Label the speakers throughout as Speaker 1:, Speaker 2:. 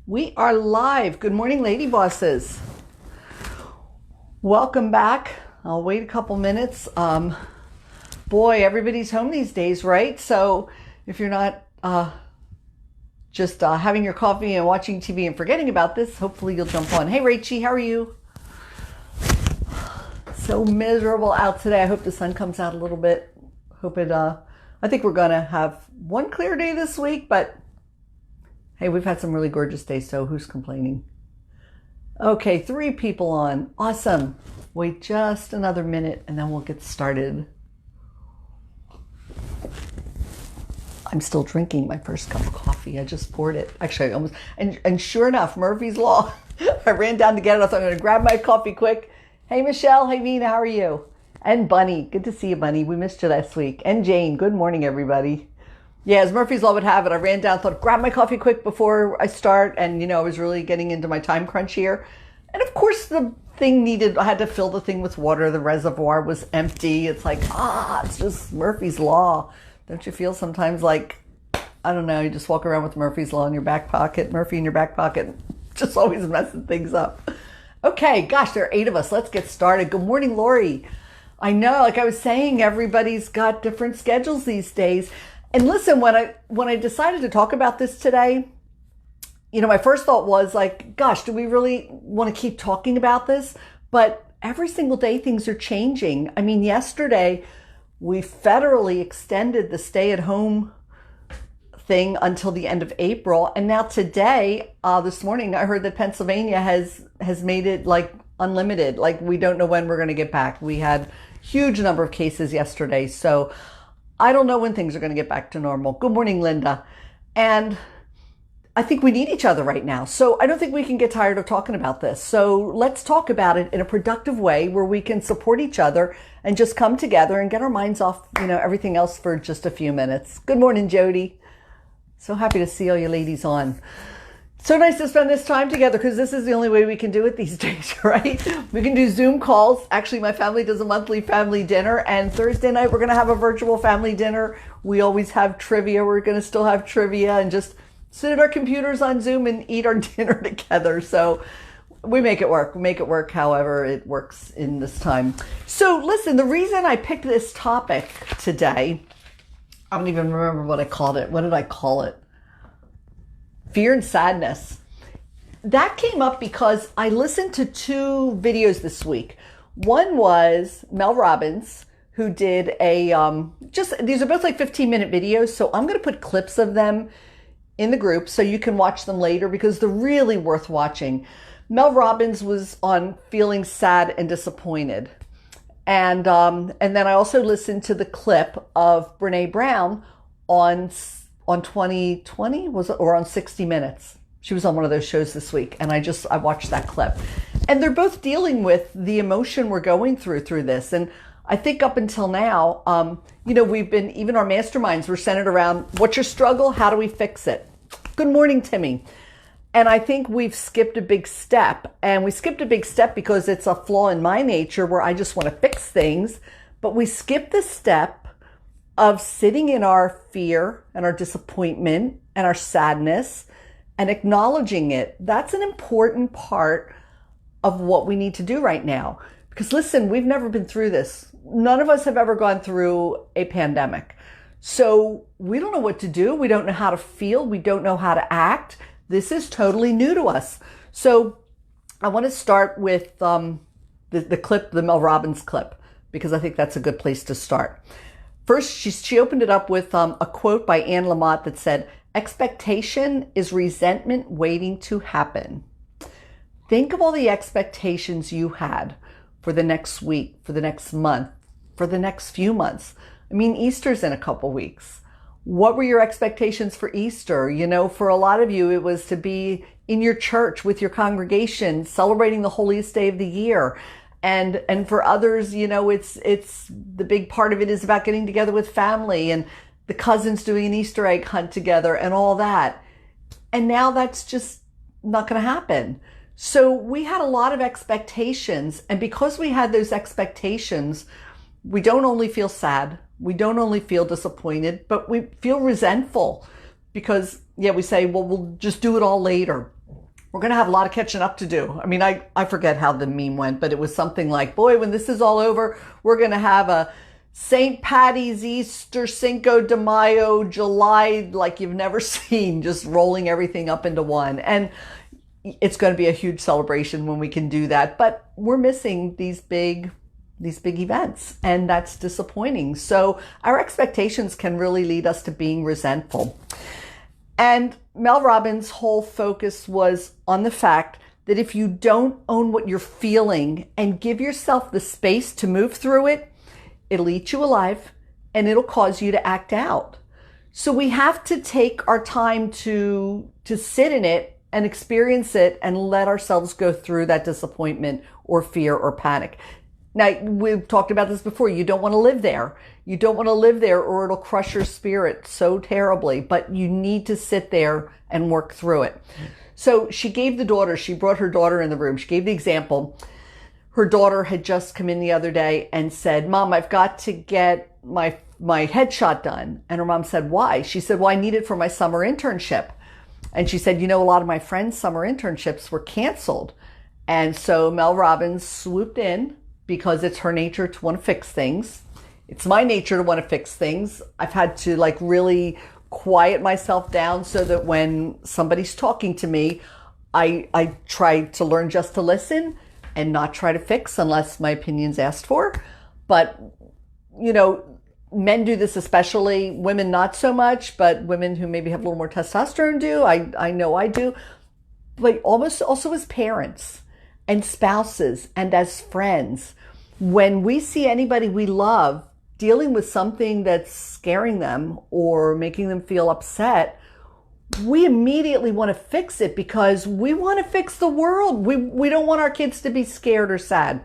Speaker 1: We are live. Good morning, lady bosses. Welcome back. I'll wait a couple minutes. Boy, everybody's home these days, right? So if you're not just having your coffee and watching TV and forgetting about this, hopefully you'll jump on. Hey, Rachie, how are you? So miserable out today. I hope the sun comes out a little bit. I think we're going to have one clear day this week, but hey, we've had some really gorgeous days, so who's complaining? Okay, 3 people on. Awesome. Wait just another minute and then we'll get started. I'm still drinking my first cup of coffee. I just poured it. Actually, I almost, and sure enough, Murphy's Law. I ran down to get it. I thought I'm going to grab my coffee quick. Hey, Michelle. Hey, Vina. How are you? And Bunny. Good to see you, Bunny. We missed you last week. And Jane. Good morning, everybody. Yeah, as Murphy's Law would have it, I ran down, thought, grab my coffee quick before I start. And, I was really getting into my time crunch here. And of course, the thing I had to fill the thing with water. The reservoir was empty. It's like, it's just Murphy's Law. Don't you feel sometimes like, I don't know, you just walk around with Murphy's Law in your back pocket, Murphy in your back pocket, just always messing things up. Okay, gosh, there are 8 of us. Let's get started. Good morning, Lori. I know, like I was saying, everybody's got different schedules these days. And listen, when I decided to talk about this today, my first thought was like, gosh, do we really want to keep talking about this? But every single day things are changing. I mean, yesterday we federally extended the stay-at-home thing until the end of April. And now today, this morning, I heard that Pennsylvania has made it like unlimited. Like we don't know when we're going to get back. We had huge number of cases yesterday. So I don't know when things are going to get back to normal. Good morning, Linda. And I think we need each other right now. So I don't think we can get tired of talking about this. So let's talk about it in a productive way where we can support each other and just come together and get our minds off, everything else for just a few minutes. Good morning, Jody. So happy to see all you ladies on. So nice to spend this time together because this is the only way we can do it these days, right? We can do Zoom calls. Actually, my family does a monthly family dinner, and Thursday night we're going to have a virtual family dinner. We always have trivia. We're going to still have trivia and just sit at our computers on Zoom and eat our dinner together. So we make it work. We make it work however it works in this time. So listen, the reason I picked this topic today, I don't even remember what I called it. What did I call it? Fear and sadness. That came up because I listened to 2 videos this week. One was Mel Robbins, who did these are both like 15-minute videos. So I'm going to put clips of them in the group so you can watch them later because they're really worth watching. Mel Robbins was on feeling sad and disappointed. And then I also listened to the clip of Rene Brown on 2020, was it, or on 60 Minutes. She was on one of those shows this week, and I watched that clip. And they're both dealing with the emotion we're going through this. And I think up until now, we've been, even our masterminds were centered around, what's your struggle? How do we fix it? Good morning, Timmy. And I think we've skipped a big step. And we skipped a big step because it's a flaw in my nature where I just want to fix things. But we skipped the step of sitting in our fear and our disappointment and our sadness and acknowledging it. That's an important part of what we need to do right now. Because listen, we've never been through this. None of us have ever gone through a pandemic. So we don't know what to do. We don't know how to feel. We don't know how to act. This is totally new to us. So I want to start with the clip, the Mel Robbins clip, because I think that's a good place to start. First, she opened it up with a quote by Anne Lamott that said, "Expectation is resentment waiting to happen." Think of all the expectations you had for the next week, for the next month, for the next few months. I mean, Easter's in a couple weeks. What were your expectations for Easter? For a lot of you, it was to be in your church with your congregation, celebrating the holiest day of the year. And for others, it's the big part of it is about getting together with family and the cousins doing an Easter egg hunt together and all that. And now that's just not going to happen. So we had a lot of expectations. And because we had those expectations, we don't only feel sad, we don't only feel disappointed, but we feel resentful because, we say, well, we'll just do it all later. we're going to have a lot of catching up to do. I mean, I forget how the meme went, but it was something like, boy, when this is all over, we're going to have a St. Patty's, Easter, Cinco de Mayo, July, like you've never seen, just rolling everything up into one. And it's going to be a huge celebration when we can do that. But we're missing these big events, and that's disappointing. So our expectations can really lead us to being resentful. And Mel Robbins' whole focus was on the fact that if you don't own what you're feeling and give yourself the space to move through it, it'll eat you alive and it'll cause you to act out. So we have to take our time to sit in it and experience it and let ourselves go through that disappointment or fear or panic. Now, we've talked about this before. You don't want to live there. You don't want to live there or it'll crush your spirit so terribly, but you need to sit there and work through it. So she brought her daughter in the room. She gave the example. Her daughter had just come in the other day and said, Mom, I've got to get my headshot done. And her mom said, why? She said, well, I need it for my summer internship. And she said, a lot of my friends' summer internships were canceled. And so Mel Robbins swooped in because it's her nature to want to fix things. It's my nature to want to fix things. I've had to really quiet myself down so that when somebody's talking to me, I try to learn just to listen and not try to fix unless my opinion's asked for. But, men do this especially, women not so much, but women who maybe have a little more testosterone do. I know I do. But almost also as parents and spouses and as friends, when we see anybody we love dealing with something that's scaring them or making them feel upset, we immediately want to fix it because we want to fix the world. We don't want our kids to be scared or sad.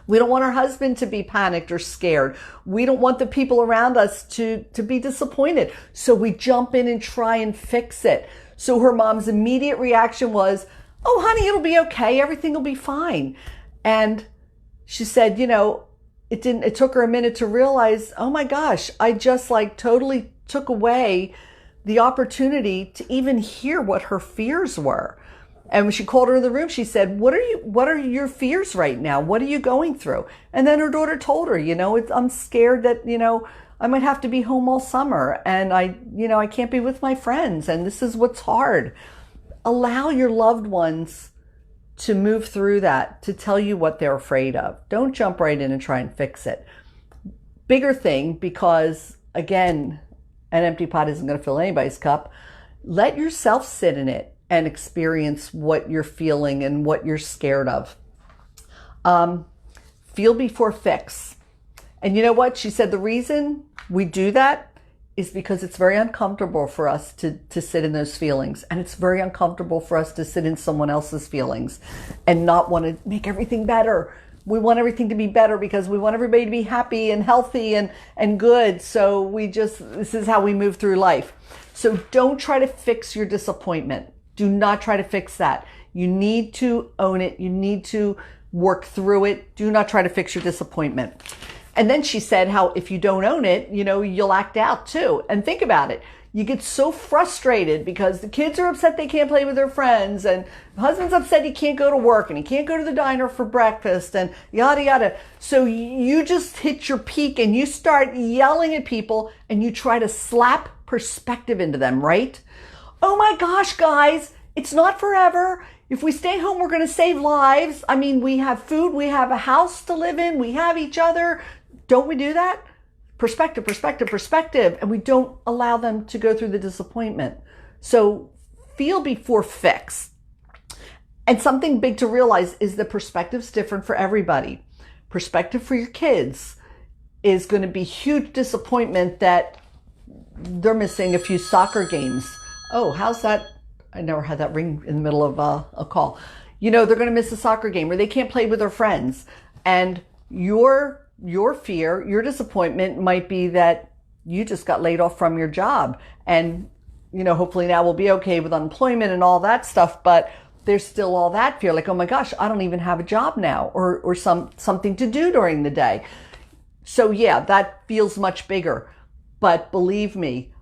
Speaker 1: We don't want our husband to be panicked or scared. We don't want the people around us to be disappointed. So we jump in and try and fix it. So her mom's immediate reaction was, oh, honey, it'll be okay. Everything will be fine. And she said, it took her a minute to realize, oh my gosh, I just totally took away the opportunity to even hear what her fears were. And when she called her in the room, she said, what are your fears right now? What are you going through? And then her daughter told her, I'm scared that, I might have to be home all summer and I can't be with my friends. And this is what's hard. Allow your loved ones to move through that, to tell you what they're afraid of. Don't jump right in and try and fix it. Bigger thing, because again, an empty pot isn't going to fill anybody's cup. Let yourself sit in it and experience what you're feeling and what you're scared of. Feel before fix. And you know what? She said the reason we do that is because it's very uncomfortable for us to sit in those feelings. And it's very uncomfortable for us to sit in someone else's feelings and not want to make everything better. We want everything to be better because we want everybody to be happy and healthy and good. So this is how we move through life. So don't try to fix your disappointment. Do not try to fix that. You need to own it. You need to work through it. Do not try to fix your disappointment. And then she said how if you don't own it, you'll act out too. And think about it. You get so frustrated because the kids are upset they can't play with their friends, and the husband's upset he can't go to work and he can't go to the diner for breakfast and yada, yada. So you just hit your peak and you start yelling at people and you try to slap perspective into them, right? Oh my gosh, guys, it's not forever. If we stay home, we're going to save lives. I mean, we have food, we have a house to live in, we have each other. Don't we do that? Perspective, perspective, perspective. And we don't allow them to go through the disappointment. So feel before fix. And something big to realize is the perspective's different for everybody. Perspective for your kids is going to be huge disappointment that they're missing a few soccer games. Oh, how's that? I never had that ring in the middle of a call. They're going to miss a soccer game or they can't play with their friends. And your fear, your disappointment might be that you just got laid off from your job. And, hopefully now we'll be okay with unemployment and all that stuff. But there's still all that fear. Like, oh my gosh, I don't even have a job now or something to do during the day. So yeah, that feels much bigger. But believe me,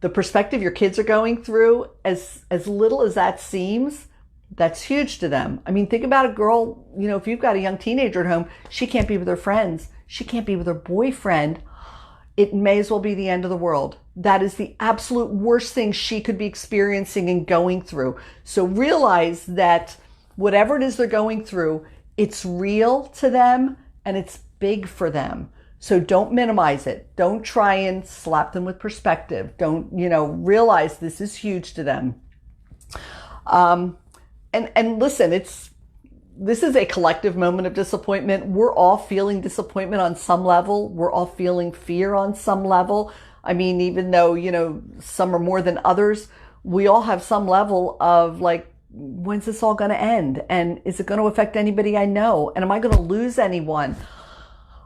Speaker 1: the perspective your kids are going through, as little as that seems, That's huge to them. I mean, think about a girl, if you've got a young teenager at home, she can't be with her friends. She can't be with her boyfriend. It may as well be the end of the world. That is the absolute worst thing she could be experiencing and going through. So realize that whatever it is they're going through, it's real to them and it's big for them. So don't minimize it. Don't try and slap them with perspective. Don't, realize this is huge to them. And listen, this is a collective moment of disappointment. We're all feeling disappointment on some level. We're all feeling fear on some level. I mean, even though, some are more than others, we all have some level of like, when's this all going to end? And is it going to affect anybody I know? And am I going to lose anyone?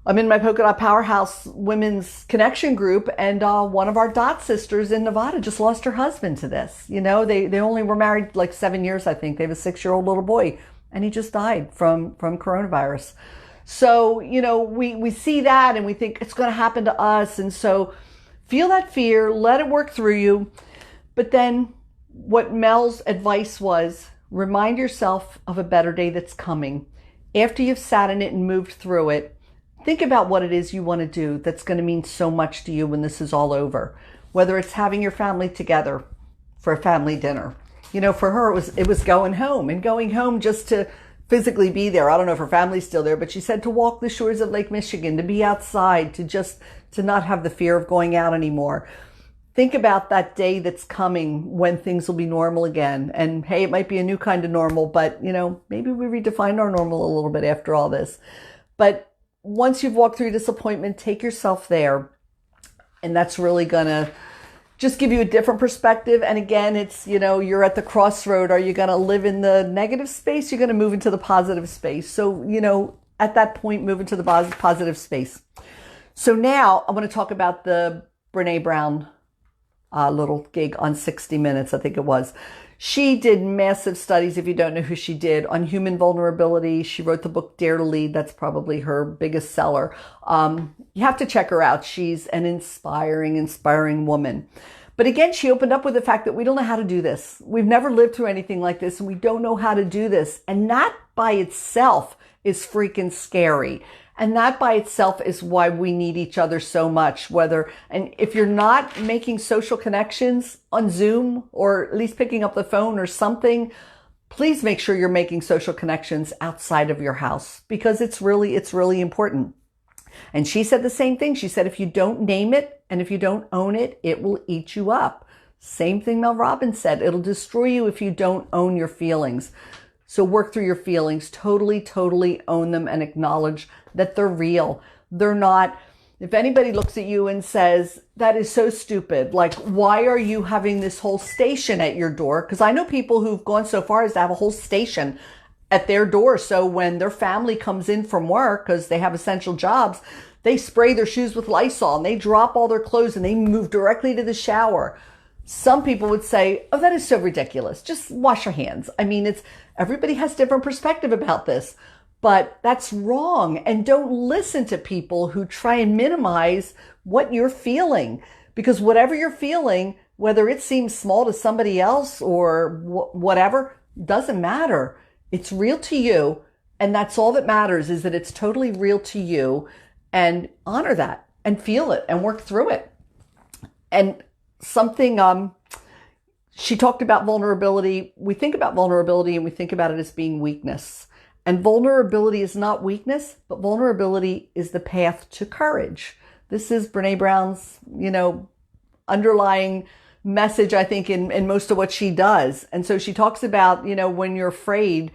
Speaker 1: I'm in my Polka Dot Powerhouse Women's Connection group, and one of our dot sisters in Nevada just lost her husband to this. They only were married like 7 years, I think. They have a 6-year-old little boy, and he just died from coronavirus. So, we see that and we think it's going to happen to us. And so feel that fear, let it work through you. But then what Mel's advice was, remind yourself of a better day that's coming. After you've sat in it and moved through it, think about what it is you want to do that's going to mean so much to you when this is all over. Whether it's having your family together for a family dinner. For her, it was going home, and going home just to physically be there. I don't know if her family's still there, but she said to walk the shores of Lake Michigan, to be outside, to not have the fear of going out anymore. Think about that day that's coming when things will be normal again. And hey, it might be a new kind of normal, but maybe we redefined our normal a little bit after all this. But once you've walked through disappointment, take yourself there. And that's really going to just give you a different perspective. And again, it's, you're at the crossroad. Are you going to live in the negative space? You're going to move into the positive space. So, at that point, move into the positive space. So now I want to talk about the Rene Brown little gig on 60 Minutes, I think it was. She did massive studies, if you don't know who she did, on human vulnerability. She wrote the book Dare to Lead. That's probably her biggest seller. You have to check her out. She's an inspiring woman. But again, she opened up with the fact that we don't know how to do this. We've never lived through anything like this, and we don't know how to do this. And that by itself is freaking scary. And that by itself is why we need each other so much. And if you're not making social connections on Zoom, or at least picking up the phone or something, please make sure you're making social connections outside of your house, because it's really important. And she said the same thing. She said, if you don't name it and if you don't own it, it will eat you up. Same thing Mel Robbins said. It'll destroy you if you don't own your feelings. So work through your feelings, totally own them and acknowledge that they're real. They're not, if anybody looks at you and says, that is so stupid, like, why are you having this whole station at your door? Because I know people who've gone so far as to have a whole station at their door. So when their family comes in from work, because they have essential jobs, they spray their shoes with Lysol and they drop all their clothes and they move directly to the shower. Some people would say, oh, that is so ridiculous. Just wash your hands. I mean, everybody has different perspective about this, but that's wrong. And don't listen to people who try and minimize what you're feeling, because whatever you're feeling, whether it seems small to somebody else or whatever, doesn't matter. It's real to you. And that's all that matters, is that it's totally real to you, and honor that and feel it and work through it. And something, she talked about vulnerability. We think about vulnerability and we think about it as being weakness. And vulnerability is not weakness, but vulnerability is the path to courage. This is Rene Brown's, underlying message, I think, in most of what she does. And so she talks about, when you're afraid,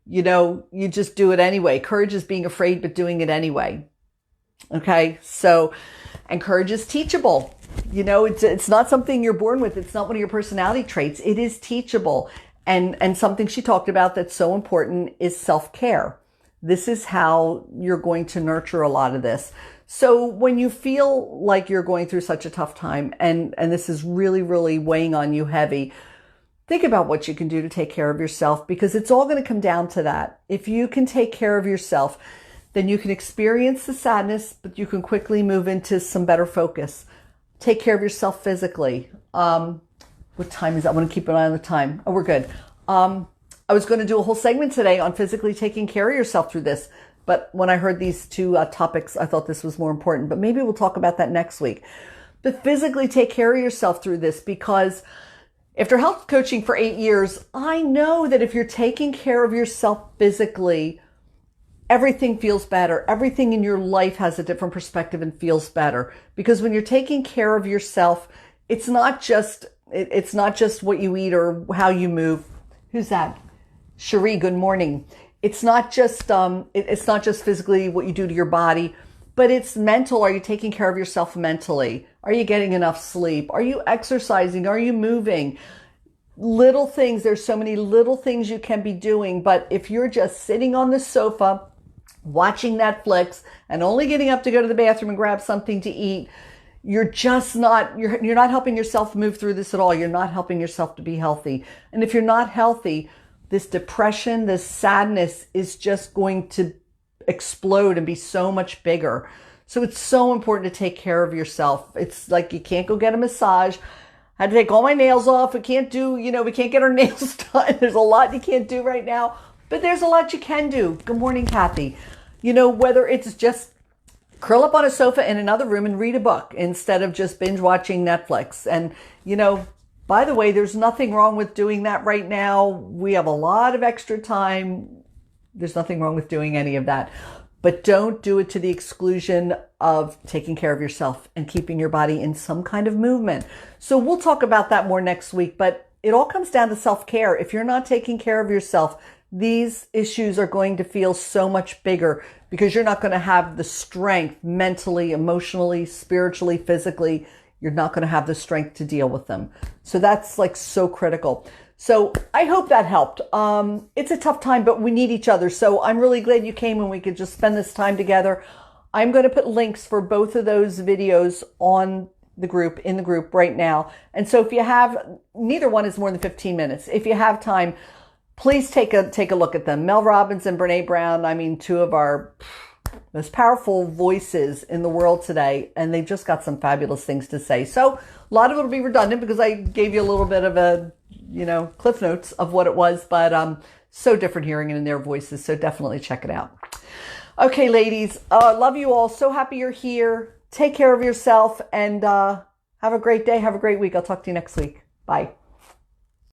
Speaker 1: you just do it anyway. Courage is being afraid, but doing it anyway. Okay. So, and courage is teachable. It's not something you're born with. It's not one of your personality traits. It is teachable. And something she talked about that's so important is self-care. This is how you're going to nurture a lot of this. So when you feel like you're going through such a tough time and this is really weighing on you heavy, think about what you can do to take care of yourself, because it's all going to come down to that. If you can take care of yourself, then you can experience the sadness, but you can quickly move into some better focus. Take care of yourself physically. What time is that? I want to keep an eye on the time. Oh, we're good. I was going to do a whole segment today on physically taking care of yourself through this. But when I heard these two topics, I thought this was more important. But maybe we'll talk about that next week. But physically take care of yourself through this, because after health coaching for 8 years, I know that if you're taking care of yourself physically, everything feels better. Everything in your life has a different perspective and feels better. Because when you're taking care of yourself, it's not just what you eat or how you move. Who's that? Cherie, good morning. It's not just physically what you do to your body, but it's mental. Are you taking care of yourself mentally? Are you getting enough sleep? Are you exercising? Are you moving? Little things. There's so many little things you can be doing. But if you're just sitting on the sofa, watching Netflix, and only getting up to go to the bathroom and grab something to eat, you're not helping yourself move through this at all. You're not helping yourself to be healthy. And if you're not healthy, this depression, this sadness is just going to explode and be so much bigger. So it's so important to take care of yourself. It's like you can't go get a massage. I had to take all my nails off. We can't get our nails done. There's a lot you can't do right now, but there's a lot you can do. Good morning, Kathy. Whether it's just curl up on a sofa in another room and read a book instead of just binge watching Netflix. And, by the way, there's nothing wrong with doing that right now. We have a lot of extra time. There's nothing wrong with doing any of that. But don't do it to the exclusion of taking care of yourself and keeping your body in some kind of movement. So we'll talk about that more next week. But it all comes down to self-care. If you're not taking care of yourself, these issues are going to feel so much bigger because you're not going to have the strength mentally, emotionally, spiritually, physically. You're not going to have the strength to deal with them. So that's so critical. So I hope that helped. It's a tough time, but we need each other. So I'm really glad you came and we could just spend this time together. I'm going to put links for both of those videos in the group right now. And so if you have, neither one is more than 15 minutes. If you have time, please take a look at them. Mel Robbins and Rene Brown, two of our most powerful voices in the world today, and they've just got some fabulous things to say. So a lot of it will be redundant because I gave you a little bit of a, cliff notes of what it was, but so different hearing it in their voices. So definitely check it out. Okay, ladies, love you all. So happy you're here. Take care of yourself and have a great day. Have a great week. I'll talk to you next week. Bye.